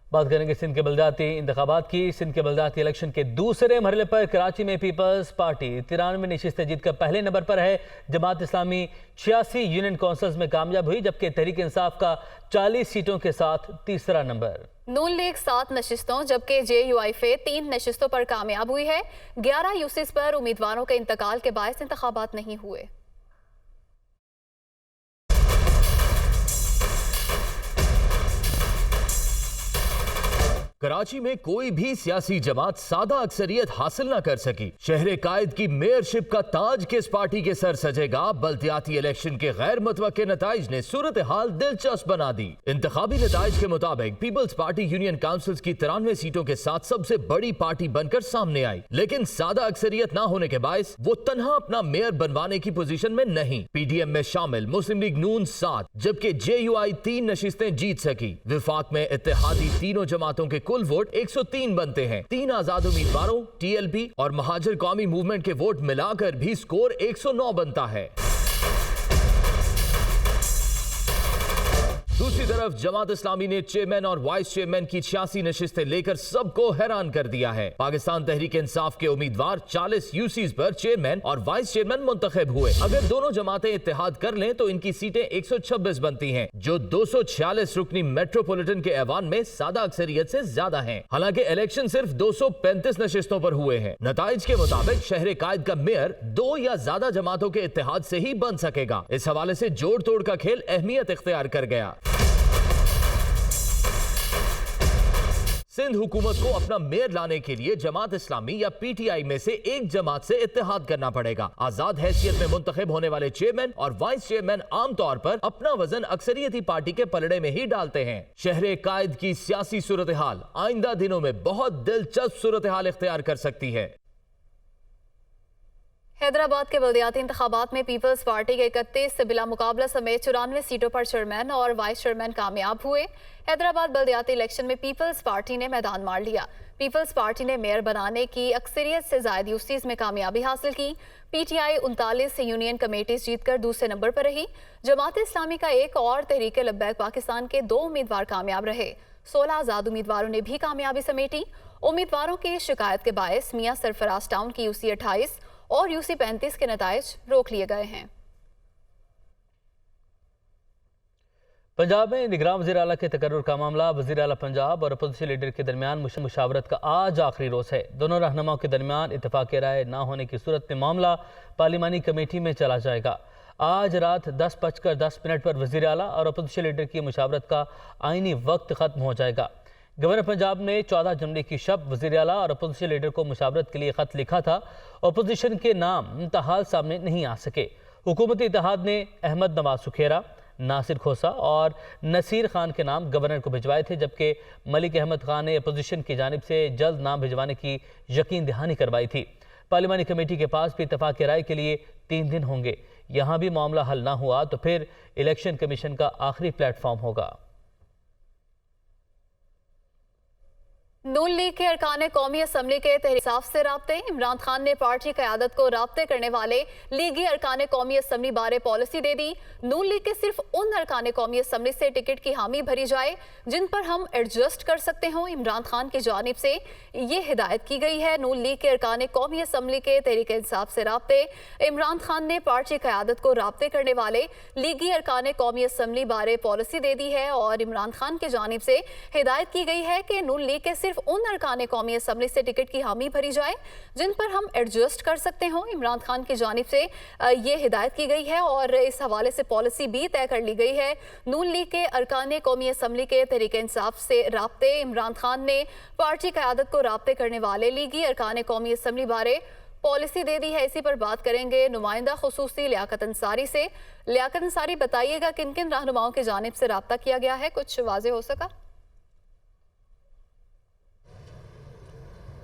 बात करेंगे सिंध के बलदियाती इंतखाबात की। सिंध के बलदियाती इलेक्शन के दूसरे मरहले पर कराची में पीपल्स पार्टी 93 नशिस्तें जीतकर पहले नंबर पर है। जमात इस्लामी 86 यूनियन काउंसिल्स में कामयाब हुई, जबकि तहरीक इंसाफ का 40 सीटों के साथ तीसरा नंबर। नून लीग 7 नशिस्तों जबकि JUIF 3 नशिस्तों पर कामयाब हुई है। 11 यूसीज पर उम्मीदवारों के इंतकाल के बायस इंतखाबात नहीं हुए। कराची में कोई भी सियासी जमात सादा अक्सरियत हासिल न कर सकी। शहर कायद की मेयरशिप का ताज किस पार्टी के सर सजेगा? बल्दियाती इलेक्शन के गैर मुतवक्के नताइज ने सूरत हाल दिलचस्प बना दी। इंतखाबी नताइज के मुताबिक पीपल्स पार्टी यूनियन काउंसिल्स की 93 सीटों के साथ सबसे बड़ी पार्टी बनकर सामने आई, लेकिन सादा अक्सरियत न होने के बायस वो तन्हा अपना मेयर बनवाने की पोजीशन में नहीं। PDM में शामिल मुस्लिम लीग नून 7 जबकि JUI 3 नशिस्तें जीत सकी। विफाक में इत्तेहादी तीनों जमातों के कुल वोट 103 बनते हैं। 3 आजाद उम्मीदवारों TLP और महाजर कौमी मूवमेंट के वोट मिलाकर भी स्कोर 109 बनता है। दूसरी तरफ जमात इस्लामी ने चेयरमैन और वाइस चेयरमैन की 86 नशिस्तें लेकर सबको हैरान कर दिया है। पाकिस्तान तहरीक इंसाफ के उम्मीदवार 40 यूसीज पर चेयरमैन और वाइस चेयरमैन मुंतखब हुए। अगर दोनों जमातें इत्तेहाद कर लें तो इनकी सीटें 126 बनती हैं, जो 246 रुकनी मेट्रोपॉलिटन के ऐवान में सादा अक्सरियत से ज्यादा हैं। हालांकि इलेक्शन सिर्फ 235 नशिस्तों पर हुए हैं। नताइज के मुताबिक शहर कायद का मेयर 2 या ज्यादा जमातों के इत्तेहाद से ही बन सकेगा। इस हवाले से जोड़ तोड़ का खेल अहमियत इख्तियार कर गया। सिंध हुकूमत को अपना मेयर लाने के लिए जमात इस्लामी या PTI में से एक जमात से इत्तेहाद करना पड़ेगा। आजाद हैसियत में मुंतखब होने वाले चेयरमैन और वाइस चेयरमैन आमतौर पर अपना वजन अक्सरियती पार्टी के पलड़े में ही डालते हैं। शहर कायद की सियासी सूरत हाल आइंदा दिनों में बहुत दिलचस्प सूरत हाल इख्तियार कर सकती है। हैदराबाद के बल्दियाती इंतखाबात में पीपल्स पार्टी के 31 बिला मुकाबला समेत 94 सीटों पर चेयरमैन और वाइस चेयरमैन कामयाब हुए। हैदराबाद बल्दियाती इलेक्शन में पीपल्स पार्टी ने मैदान मार लिया। पीपल्स पार्टी ने मेयर बनाने की अक्सरियत से ज्यादा यूसीज में कामयाबी हासिल की। PTI 39 यूनियन कमेटीज जीतकर दूसरे नंबर पर रही। जमात इस्लामी का एक और तहरीक लब्बैक पाकिस्तान के 2 उम्मीदवार कामयाब रहे। 16 आजाद उम्मीदवारों ने भी कामयाबी समेटी। उम्मीदवारों की शिकायत के बायस मियां सरफराज टाउन की UC 28 और UC 35 के नताइज रोक लिए गए हैं। पंजाब में निगरान वज़ीर आला के तकर्रुर का मामला। वज़ीर आला पंजाब और अपोजिशन लीडर के दरमियान मुशावरत का आज आखिरी रोज़ है। दोनों रहनुमाओं के दरमियान इत्तेफाक राय ना होने की सूरत में मामला पार्लिमानी कमेटी में चला जाएगा। आज रात 10:10 पर वज़ीर आला और अपोजिशन लीडर की मुशावरत का आइनी वक्त ख़त्म हो जाएगा। गवर्नर पंजाब ने 14 जनवरी की शब वज़ीर आला और अपोजिशन लीडर को मुशावरत के लिए ख़त लिखा था। अपोजिशन के नाम ताहाल सामने नहीं आ सके। हुकूमती इत्तेहाद ने अहमद नवाज सुखेरा, नासिर खोसा और नसीर खान के नाम गवर्नर को भिजवाए थे, जबकि मलिक अहमद खान ने अपोजिशन की जानिब से जल्द नाम भिजवाने की यकीन दहानी करवाई थी। पार्लिमानी कमेटी के पास भी इत्तेफाक राय के लिए 3 दिन होंगे। यहाँ भी मामला हल ना हुआ तो फिर इलेक्शन कमीशन का आखिरी प्लेटफॉर्म होगा। नून लीग के अरकान कौमी असम्बली के तहरीक इंसाफ से राब्ते। इमरान खान ने पार्टी क़यादत को राब्ते करने वाले लीगी अरकान कौमी असम्बली बारे पॉलिसी दे दी। नून लीग के सिर्फ उन अरकान कौमी असम्बली से टिकट की हामी भरी जाए जिन पर हम एडजस्ट कर सकते हों। इमरान खान की जानिब से ये हिदायत की गई है। नून लीग के अरकान कौमी असम्बली के तहरीक इंसाफ से राब्ते। इमरान खान ने पार्टी क़यादत को राब्ते करने वाले लीगी अरकान कौमी असम्बली बारे पॉलिसी दे दी है और इमरान खान की जानिब से हिदायत की गई है कि नून लीग के सिर्फ उन अरकान कौमी असम्बली से टिकट की हामी भरी जाए जिन पर हम एडजस्ट कर सकते हों। इमरान खान की जानिब से ये हिदायत की गई है और इस हवाले से पॉलिसी भी तय कर ली गई है। नून लीग के अरकान कौमी असम्बली के तहरीक इंसाफ से राब्ते। इमरान खान ने पार्टी क़यादत को राब्ते करने वाले लीगी अरकान कौमी असम्बली बारे पॉलिसी दे दी है। इसी पर बात करेंगे नुमाइंदा खुसूसी लियाकत अंसारी से। लियाकत अंसारी, बताइएगा किन किन रहनुमाओं की जानिब से राब्ता किया गया है, कुछ वाज़ेह हो सका?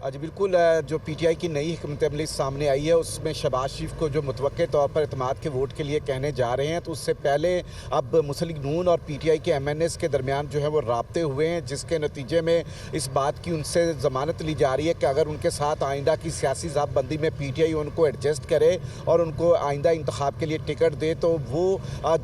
आज बिल्कुल जो पीटीआई की नई हिकमत अमली सामने आई है उसमें शहबाज शरीफ को जो मुतवक्के तौर पर इत्मीनान के वोट के लिए कहने जा रहे हैं, तो उससे पहले अब मुस्लिम लीग नून और पीटीआई के एमएनएस के दरमियान जो है वो राब्ते हुए हैं, जिसके नतीजे में इस बात की उनसे ज़मानत ली जा रही है कि अगर उनके साथ आइंदा की सियासी ज़ाब्तबंदी में पीटीआई उनको एडजस्ट करे और उनको आइंदा इंतखाब के लिए टिकट दे तो वो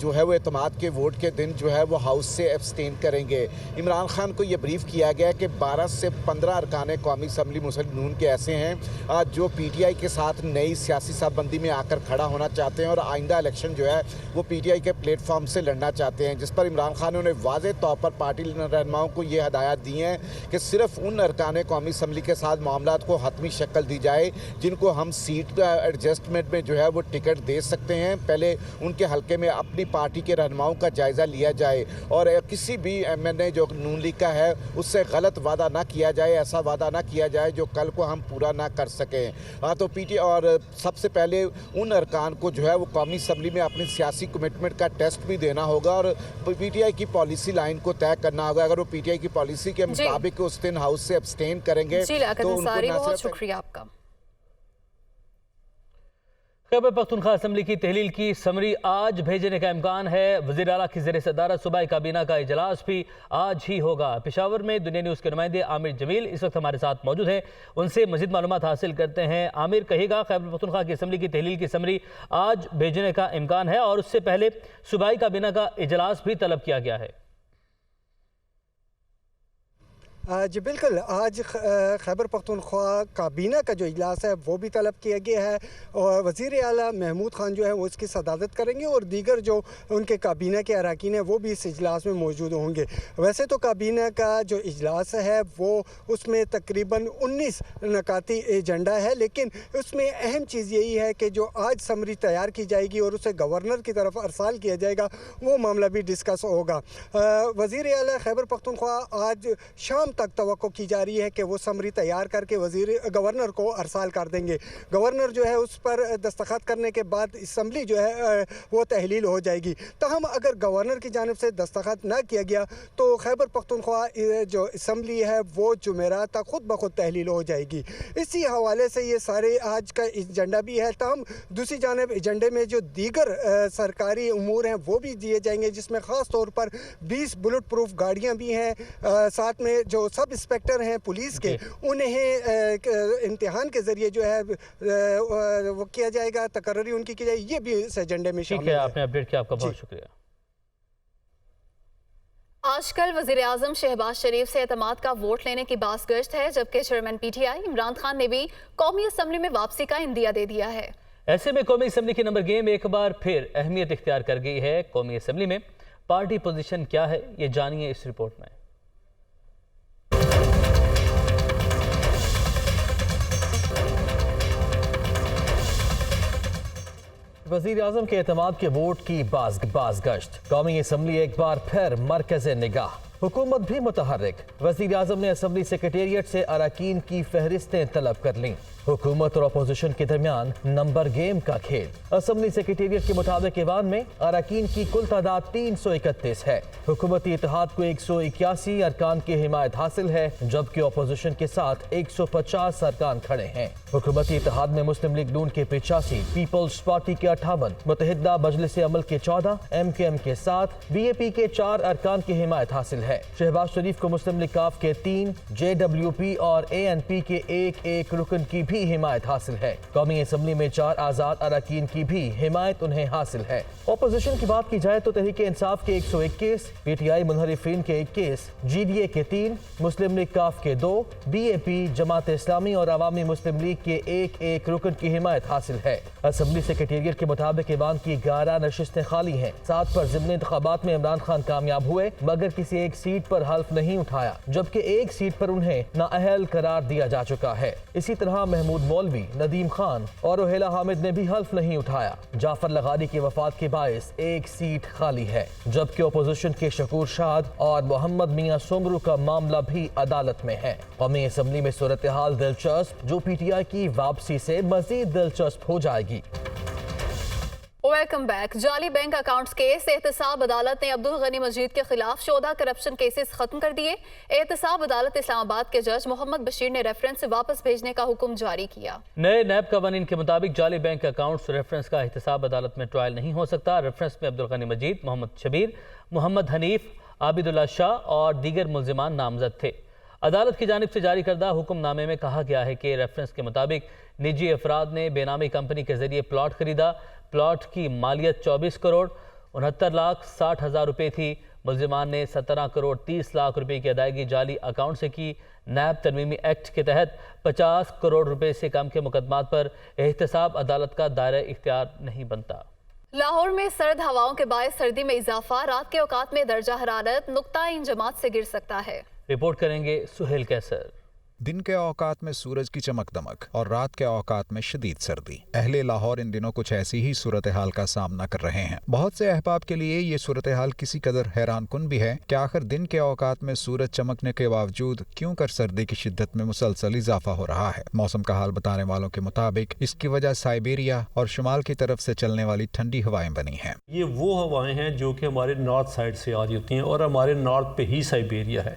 जो है वो इत्मीनान के वोट के दिन जो है वो हाउस से एब्सटेन करेंगे। इमरान खान को ये ब्रीफ किया गया कि 12 से 15 अरकान कौमी असम्बली मुस्लिम नून के ऐसे हैं जो पीटीआई के साथ नई सियासी साहबंदी में आकर खड़ा होना चाहते हैं और आइंदा इलेक्शन जो है वो पीटीआई के प्लेटफॉर्म से लड़ना चाहते हैं, जिस पर इमरान खान ने वाज़ेह तौर पर पार्टी रहनुमाओं को ये हदायत दी हैं कि सिर्फ उन अरकान कौमी असम्बली के साथ मामलात को हतमी शक्ल दी जाए जिनको हम सीट एडजस्टमेंट में जो है वो टिकट दे सकते हैं। पहले उनके हल्के में अपनी पार्टी के रहनुमाओं का जायज़ा लिया जाए और किसी भी एमएनए जो नून लीग का है उससे गलत वादा ना किया जाए, ऐसा वादा ना किया जाए जो कल को हम पूरा ना कर सकें। तो पीटीआई और सबसे पहले उन अरकान को जो है वो कौमी असम्बली में अपनी सियासी कमिटमेंट का टेस्ट भी देना होगा और पीटीआई की पॉलिसी लाइन को तय करना होगा। अगर वो पीटीआई की पॉलिसी के मुताबिक उस दिन हाउस से अब्सटेन करेंगे तो उनको बहुत शुक्रिया आपका। खैबर पख्तूनख्वा असम्बली की तहलील की समरी आज भेजने का इम्कान है। वज़ीर आला की ज़ेर सदारत सूबाई काबीना का इजलास भी आज ही होगा। पेशावर में दुनिया न्यूज़ के नुमाइंदे आमिर जमील इस वक्त हमारे साथ मौजूद हैं, उनसे मज़ीद मालूमात हासिल करते हैं। आमिर, कहिएगा खैबर पख्तूनख्वा की असम्बली की तहलील की समरी आज भेजने का इम्कान है और उससे पहले सूबाई काबीना का इजलास भी तलब किया गया है। जी बिल्कुल, आज खैबर पख्तूनख्वा काबीना का जो इजलास है वो भी तलब किया गया है और वज़ीर आला महमूद खान जो है वो इसकी सदारत करेंगे और दीगर जो उनके काबीना के अरकान हैं वो भी इस इजलास में मौजूद होंगे। वैसे तो काबीना का जो इजलास है वो उसमें तकरीबन 19 नकाती एजेंडा है, लेकिन उसमें अहम चीज़ यही है कि जो आज समरी तैयार की जाएगी और उसे गवर्नर की तरफ अरसाल किया जाएगा वो मामला भी डिस्कस होगा। वज़ीर आला खैबर पख्तूनख्वा आज शाम तक तवक्को की जा रही है कि वो समरी तैयार करके गवर्नर को अरसाल कर देंगे। गवर्नर जो है उस पर दस्तखत करने के बाद असम्बली जो है वो तहलील हो जाएगी। तहम अगर गवर्नर की जानिब से दस्तखत ना किया गया तो खैबर पख्तूनख्वा जो असम्बली है वो जुमेरात तक खुद ब खुद तहलील हो जाएगी। इसी हवाले से ये सारे आज का एजेंडा भी है। तहम दूसरी जानिब एजेंडे में जो दीगर सरकारी उमूर हैं वो भी दिए जाएंगे, जिसमें ख़ास तौर पर 20 बुलेट प्रूफ गाड़ियाँ भी हैं, साथ में जो सब इंस्पेक्टर हैं पुलिस के उन्हें इम्तिहान के जरिए जो है वो किया जाएगा, तकर्री उनकी की जाएगी। ये भी इस एजेंडे में शामिल है। आपने अपडेट किया, आपका बहुत शुक्रिया। आजकल वज़ीर आज़म शहबाज शरीफ से एतमाद का वोट लेने की बाज़गश्त है, जबकि चेयरमैन पीटीआई इमरान खान ने भी कौमी असम्बली में वापसी का इंदिया दे दिया है। ऐसे में कौमी असम्बली की नंबर गेम एक बार फिर अहमियत इख्तियार कर गई है। कौमी असम्बली में पार्टी पोजीशन क्या है, ये जानिए इस रिपोर्ट में। वज़ीर आज़म के एतमाद के वोट की बाज़गश्त। कौमी असम्बली एक बार फिर मरकज़ निगाह, हुकूमत भी मुतहर्रिक। वज़ीर आज़म ने असम्बली सेक्रेटेरिएट से अरकान की फहरिस्तें तलब कर लीं। हुकूमत और अपोजिशन के दरमियान नंबर गेम का खेल। असम्बली सेक्रेटेरिएट के मुताबिक ईवान में अरकान की कुल तादाद 331 है। हुकूमती इत्तेहाद को 181 अरकान की हिमायत हासिल है, जबकि अपोजिशन के साथ 150 अरकान खड़े हैं। हुकूमती इत्तेहाद में मुस्लिम लीग नून के 85, पीपल्स पार्टी के 58, मुत्तहिदा मजलिस अमल के 14, MKM के 7, BAP के 4 अरकान की हिमायत हासिल है। शहबाज शरीफ को मुस्लिम लीग काफ के 3, JWP और ANP के एक रुकन की भी हिमायत हासिल है। कौमी असम्बली में 4 आजाद अरकान की भी हिमायत उन्हें हासिल है। अपोजिशन की बात की जाए तो तहरीक इंसाफ के 121, PTI मुनहरिफीन के 21, GDA के 3, मुस्लिम लीग काफ के 2, BAP, जमात इस्लामी और अवामी मुस्लिम लीग के एक रुकन की हिमायत हासिल है। असम्बली सेक्रेटेरिएट के मुताबिक ईवान की 11 नशिस्तें खाली हैं। 7 पर ज़िमनी इंतखाबात में इमरान खान कामयाब हुए, मगर किसी एक सीट पर हल्फ नहीं उठाया, जबकि एक सीट पर उन्हें नाअहल करार दिया जा चुका है। इसी तरह महमूद मौलवी, नदीम खान और रोहेला हामिद ने भी हल्फ नहीं उठाया। जाफर लगारी की वफात के बायस एक सीट खाली है, जबकि अपोजिशन के शकूर शाद और मोहम्मद मियां सुमरू का मामला भी अदालत में है। कौमी असम्बली में सूरत हाल दिलचस्प, जो PTI की वापसी से मजीद दिलचस्प हो जाएगी। Welcome back. जाली बैंक अकाउंट्स केस, एहतसाब अदालत ने अब्दुल गनी मजीद के खिलाफ 14 करप्शन केसेस खत्म कर दिए। एहतसाब अदालत इस्लामाबाद के जज मोहम्मद बशीर ने रेफरेंस वापस भेजने का हुक्म जारी किया। नए नैब कवानीन के मुताबिक जाली बैंक अकाउंट्स रेफरेंस का एहतसाब अदालत में ट्रायल नहीं हो सकता। रेफरेंस में अब्दुल गनी मजीद, मोहम्मद शबीर, मोहम्मद हनीफ, आबिदुल्ला शाह और दीगर मुल्जिमान नामजद थे। अदालत की जानिब से जारी करदा हुक्मनामे में कहा गया है कि रेफरेंस के मुताबिक निजी अफराद ने बेनामी कंपनी के जरिए प्लॉट खरीदा। प्लॉट की मालियत 24 करोड़ 69,60,000 रुपये थी। मुल्जिमान ने 17 करोड़ 30 लाख रुपए की अदायगी जाली अकाउंट से की। नैब तरमीमी एक्ट के तहत 50 करोड़ रुपए से कम के मुकदमात पर एहतसाब अदालत का दायरा इख्तियार नहीं बनता। लाहौर में सर्द हवाओं के बायस सर्दी में इजाफा, रात के औकात में दर्जा हरारत नुक्ता-इन जमात से गिर सकता है। रिपोर्ट करेंगे सुहेल कैसर। दिन के औकात में सूरज की चमक दमक और रात के औकात में शदीद सर्दी। अहले लाहौर इन दिनों कुछ ऐसी ही सूरत हाल का सामना कर रहे हैं। बहुत से अहबाब के लिए ये सूरत हाल किसी कदर हैरान कुन भी है कि आखिर दिन के औकात में सूरज चमकने के बावजूद क्यों कर सर्दी की शिद्दत में मुसलसल इजाफा हो रहा है। मौसम का हाल बताने वालों के मुताबिक इसकी वजह साइबेरिया और शुमाल की तरफ से चलने वाली ठंडी हवाएं बनी हैं। ये वो हवाएं हैं जो कि हमारे नॉर्थ साइड से आ रही होती हैं और हमारे नॉर्थ पे ही साइबेरिया है।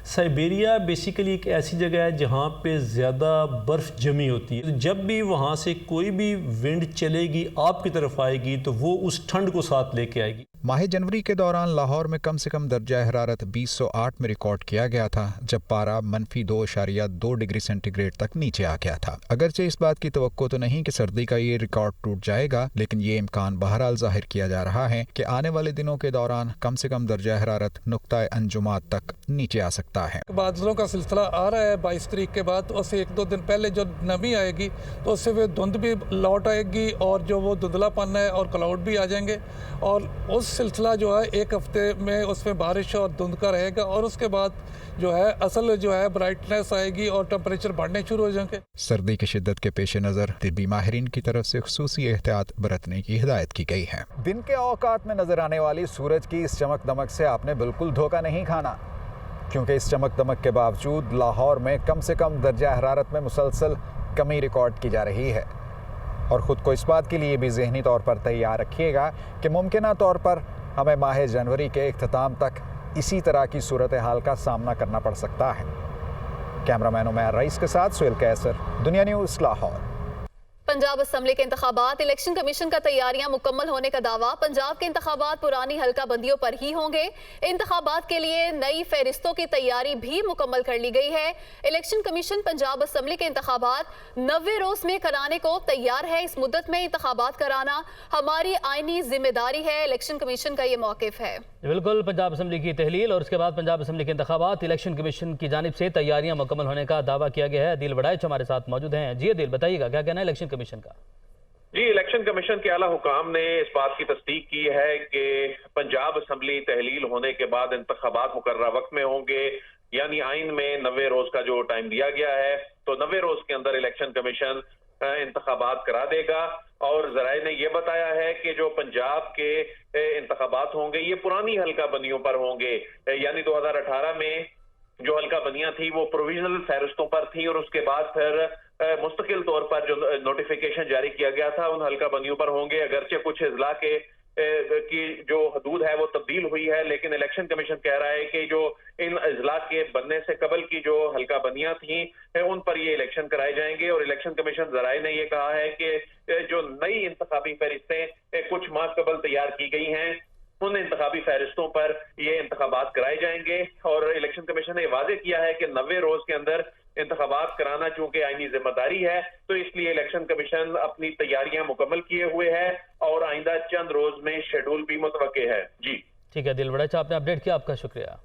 साइबेरिया बेसिकली एक ऐसी जगह है जहाँ पे ज़्यादा बर्फ़ जमी होती है। जब भी वहाँ से कोई भी विंड चलेगी आपकी तरफ आएगी तो वो उस ठंड को साथ लेके आएगी। माह जनवरी के दौरान लाहौर में कम से कम दर्जा हरारत 2008 में रिकॉर्ड किया गया था, जब पारा -2.2 डिग्री सेंटीग्रेड तक नीचे आ गया था। अगरचे इस बात की तवक्को तो नहीं कि सर्दी का ये रिकॉर्ड टूट जाएगा, लेकिन ये इम्कान बहरहाल जाहिर किया जा रहा है कि आने वाले दिनों के दौरान कम से कम दर्जा हरारत नुक्ता अंजुमात तक नीचे आ सकता है। बादलों का सिलसिला आ रहा है 22 तारीख के बाद, उससे 1-2 दिन पहले जो नमी आएगी तो उससे वे धुंध भी लौट आएगी और जो वो धुंधलापन है और क्लाउड भी आ जाएंगे और उस सिलसिला जो है एक हफ्ते में उसमें बारिश और धुंध का रहेगा और उसके बाद जो है असल जो है ब्राइटनेस आएगी और टेम्परेचर बढ़ने शुरू हो जाएंगे। सर्दी की शिद्दत के पेश नज़र तिब्बी माहिरीन की तरफ से खुसूसी एहतियात बरतने की हिदायत की गई है। दिन के औकात में नजर आने वाली सूरज की इस चमक दमक से आपने बिल्कुल धोखा नहीं खाना, क्योंकि इस चमक दमक के बावजूद लाहौर में कम से कम दर्जा हरारत में मुसलसल कमी रिकॉर्ड की जा रही है। और ख़ुद को इस बात के लिए भी ज़हनी तौर पर तैयार रखिएगा कि मुमकिन तौर पर हमें माह जनवरी के इख्तिताम तक इसी तरह की सूरत हाल का सामना करना पड़ सकता है। कैमरामैन उमैर रईस के साथ सुहेल कैसर, दुनिया न्यूज़, लाहौर। पंजाब असम्बली के इंतखाबात, इलेक्शन कमीशन का तैयारियां मुकम्मल होने का दावा। पंजाब के इंतखाबात पुरानी हल्का बंदियों पर ही होंगे। इंतखाबात के लिए नई फहरिस्तों की तैयारी भी मुकम्मल कर ली गई है। इलेक्शन कमीशन पंजाब असम्बली के इंतखाबात 90 रोज में कराने को तैयार है। इस मुद्दत में इंतखाबात कराना हमारी आईनी जिम्मेदारी है, इलेक्शन कमीशन का ये मौकिफ है। बिल्कुल, पंजाब असम्बली की तहलील और उसके बाद पंजाब असम्बली के इंतखाबात, इलेक्शन कमीशन की जानिब से तैयारियां मुकम्मल होने का दावा किया गया है। अदील वड़ाइच हमारे साथ मौजूद हैं। जी अदील, बताइएगा क्या कहना है इलेक्शन कमीशन का? जी, इलेक्शन कमीशन के आला हुकाम ने इस बात की तस्दीक की है कि पंजाब असम्बली तहलील होने के बाद इंतखाबात मुकर्रर वक्त में होंगे, यानी आइन में 90 रोज का जो टाइम दिया गया है, तो 90 रोज के अंदर इलेक्शन कमीशन इंतखाबात करा देगा। और जराए ने यह बताया है कि जो पंजाब के इंतखाबात होंगे ये पुरानी हल्का बंदियों पर होंगे, यानी 2018 में जो हल्का बंदियां थी वो प्रोविजनल फहरिस्तों पर थी और उसके बाद फिर मुस्तकिल तौर पर जो नोटिफिकेशन जारी किया गया था उन हल्का बंदियों पर होंगे। अगरचे कुछ अजला के की जो हदूद है वो तब्दील हुई है, लेकिन इलेक्शन कमीशन कह रहा है कि जो इन अजला के बनने से कबल की जो हल्का बंदियां थी उन पर ये इलेक्शन कराए जाएंगे। और इलेक्शन कमीशन जराए ने ये कहा है कि जो नई इंतखाबी फहरिस्तें कुछ माह कबल तैयार की गई हैं उन इंतखाबी फहरिस्तों पर ये इंतखाबात कराए जाएंगे। और इलेक्शन कमीशन ने वाजे किया है कि 90 रोज के अंदर इंतखाबात कराना चूंकि आईनी जिम्मेदारी है, तो इसलिए इलेक्शन कमीशन अपनी तैयारियां मुकम्मल किए हुए है और आइंदा चंद रोज में शेड्यूल भी मुतवक्के है। जी ठीक है दिल वड़ाइच, आपने अपडेट किया, आपका शुक्रिया।